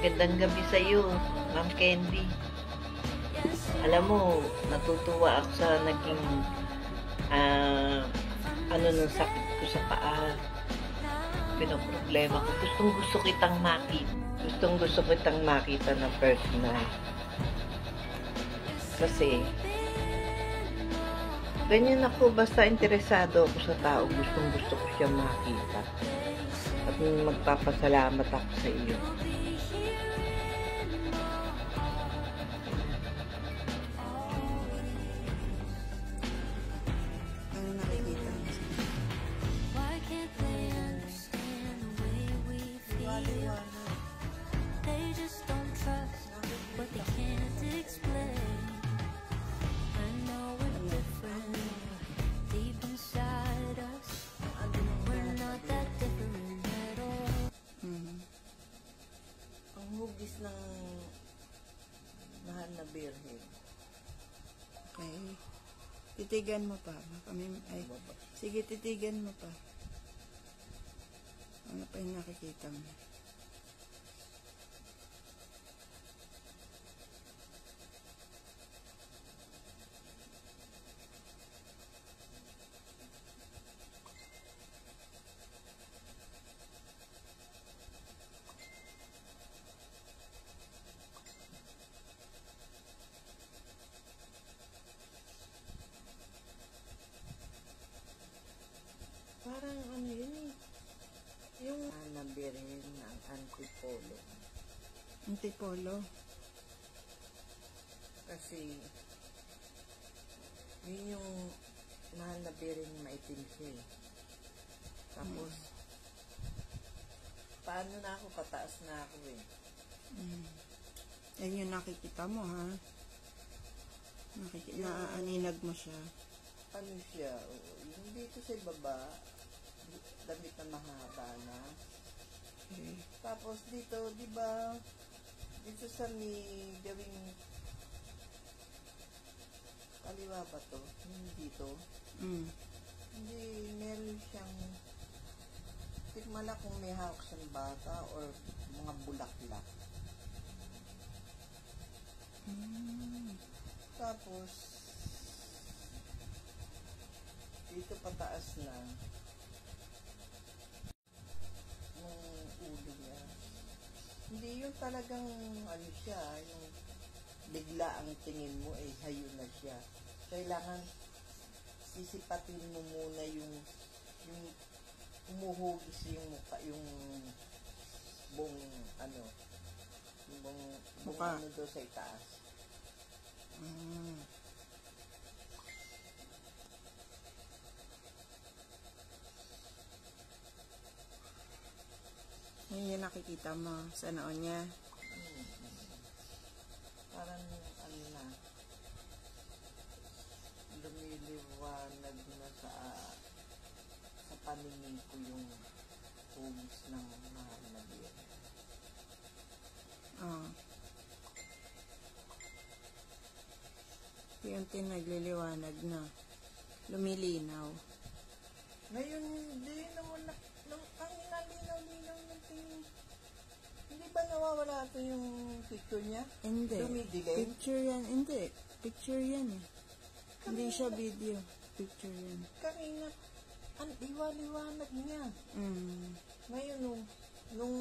Magandang gabi sa iyo, Ma'am Candy. Alam mo, natutuwa ako sa naging nung sakit ko sa paa. Pinoproblema ko. Gustong-gusto kitang makita. Gustong-gusto kitang makita na personal. Kasi, ganyan ako. Basta interesado ako sa tao. Gustong-gusto ko siyang makita. At magpapasalamat ako sa iyo. Hugis ng mahal na birhen. Okay. Titigan mo pa. Ay, sige, titigan mo pa. Ano pa yung nakikita mo? Parang ano yun eh. Yung birhen ng antipolo. Antipolo? Kasi yun yung mahal na birhen maitim siya eh. Tapos paano na ako, pataas na ako eh. Yan yung nakikita mo, ha? Naaaninag mo siya. Ano siya? Yung dito sa baba, damit na mahaba na. Okay. Tapos dito, di ba, dito sa may gawing kaliwa ba to? Dito. Hindi, meron siyang tikmala kung may hawak siyang bata or mga bulaklak. Tapos, dito pataas na ng ulo niya. Hindi yung talagang ano siya, yung bigla ang tingin mo eh hayo na siya. Kailangan sisipatin mo muna yung umuhugis yung mukha, yung buong ano, yung buong ano doon sa itaas. Yan yung nakikita mo sa noon niya. Parang ano na, lumiliwanag na sa paningin ko yung hugis ng mahal na birhen. Yung nagliliwanag na. Lumilinaw. Ngayon, hindi naman ang inalinaw-linaw ng tingin. Hindi ba nawawala ito yung picture niya? Hindi. Dumidilim? Picture yan. Hindi. Picture yan eh. Hindi siya video. Picture yan. Kanina, ang liwa-liwanag niya. Ngayon, nung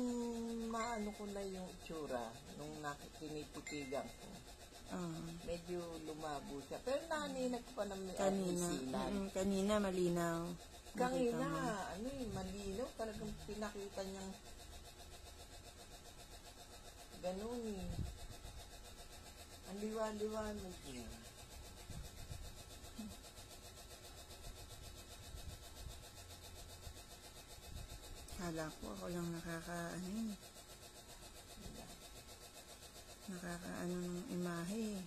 maano ko na yung itsura, nung tinititigan ko, medyo lumabo siya. Pero naninag ko pa ng isilan. Kanina malinaw. Kanina, ano eh, malinaw. Talagang pinakita niyang ganun eh. Ang liwa-liwanag niya. Kala ko ako lang nakakaano ng imahe.